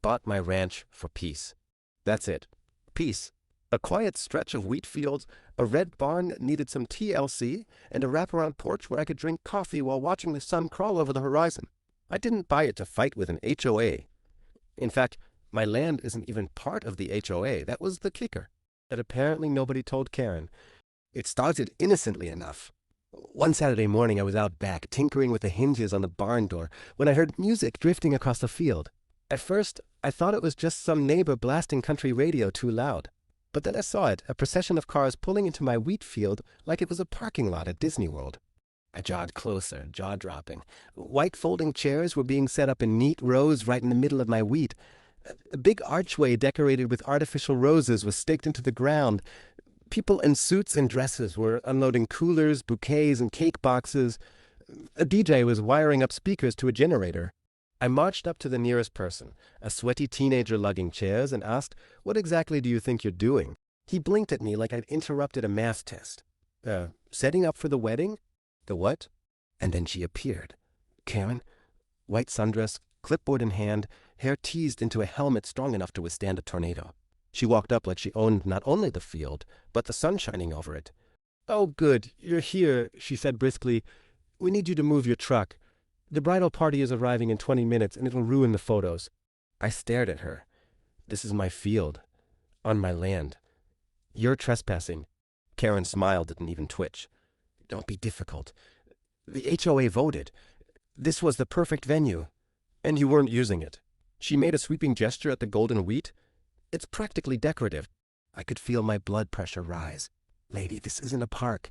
bought my ranch for peace. That's it. Peace. A quiet stretch of wheat fields, a red barn that needed some TLC, and a wraparound porch where I could drink coffee while watching the sun crawl over the horizon. I didn't buy it to fight with an HOA. In fact, my land isn't even part of the HOA. That was the kicker. That apparently nobody told Karen. It started innocently enough. One Saturday morning I was out back, tinkering with the hinges on the barn door, when I heard music drifting across the field. At first, I thought it was just some neighbor blasting country radio too loud. But then I saw it, a procession of cars pulling into my wheat field like it was a parking lot at Disney World. I jogged closer, jaw-dropping. White folding chairs were being set up in neat rows right in the middle of my wheat. A big archway decorated with artificial roses was staked into the ground. People in suits and dresses were unloading coolers, bouquets, and cake boxes. A DJ was wiring up speakers to a generator. I marched up to the nearest person, a sweaty teenager lugging chairs, and asked, "What exactly do you think you're doing?" He blinked at me like I'd interrupted a math test. Setting up for the wedding?" "The what?" And then she appeared. Karen, white sundress, clipboard in hand, hair teased into a helmet strong enough to withstand a tornado. She walked up like she owned not only the field, but the sun shining over it. "Oh, good, you're here," she said briskly. "We need you to move your truck. The bridal party is arriving in 20 minutes, and it'll ruin the photos." I stared at her. "This is my field. On my land. You're trespassing." Karen's smile didn't even twitch. "Don't be difficult. The HOA voted. This was the perfect venue. And you weren't using it." She made a sweeping gesture at the golden wheat. "It's practically decorative." I could feel my blood pressure rise. "Lady, this isn't a park.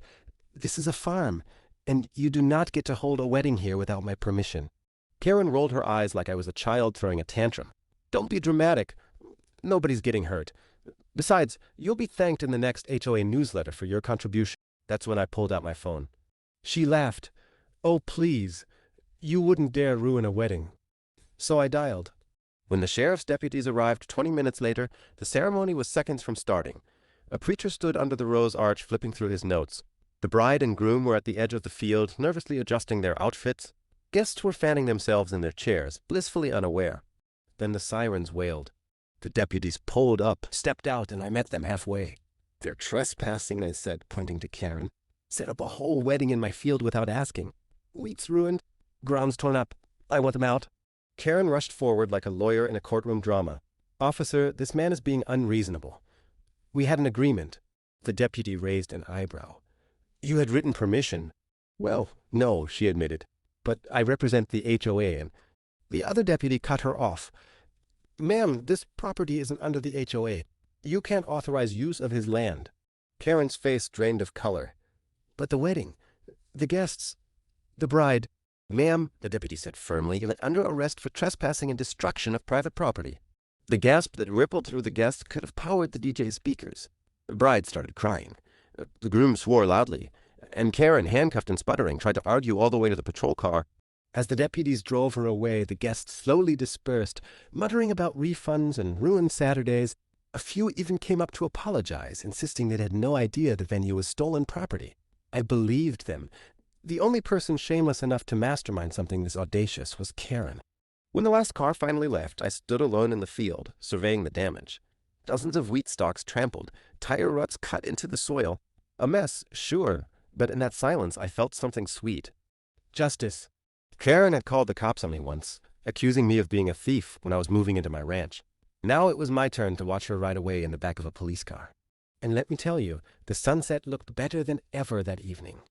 This is a farm. And you do not get to hold a wedding here without my permission." Karen rolled her eyes like I was a child throwing a tantrum. "Don't be dramatic. Nobody's getting hurt. Besides, you'll be thanked in the next HOA newsletter for your contribution." That's when I pulled out my phone. She laughed. "Oh, please. You wouldn't dare ruin a wedding." So I dialed. When the sheriff's deputies arrived 20 minutes later, the ceremony was seconds from starting. A preacher stood under the rose arch flipping through his notes. The bride and groom were at the edge of the field, nervously adjusting their outfits. Guests were fanning themselves in their chairs, blissfully unaware. Then the sirens wailed. The deputies pulled up, stepped out, and I met them halfway. "They're trespassing," I said, pointing to Karen. "Set up a whole wedding in my field without asking. Wheat's ruined. Ground's torn up. I want them out." Karen rushed forward like a lawyer in a courtroom drama. "Officer, this man is being unreasonable. We had an agreement." The deputy raised an eyebrow. "You had written permission." "Well, no," she admitted. "But I represent the HOA," and the other deputy cut her off. "Ma'am, this property isn't under the HOA. You can't authorize use of his land." Karen's face drained of color. "But the wedding, the guests, the bride." "Ma'am," the deputy said firmly, "you're under arrest for trespassing and destruction of private property." The gasp that rippled through the guests could have powered the DJ's speakers. The bride started crying. The groom swore loudly, and Karen, handcuffed and sputtering, tried to argue all the way to the patrol car. As the deputies drove her away, the guests slowly dispersed, muttering about refunds and ruined Saturdays. A few even came up to apologize, insisting they had no idea the venue was stolen property. I believed them. The only person shameless enough to mastermind something this audacious was Karen. When the last car finally left, I stood alone in the field, surveying the damage. Dozens of wheat stalks trampled, tire ruts cut into the soil. A mess, sure, but in that silence I felt something sweet. Justice. Karen had called the cops on me once, accusing me of being a thief when I was moving into my ranch. Now it was my turn to watch her ride away in the back of a police car. And let me tell you, the sunset looked better than ever that evening.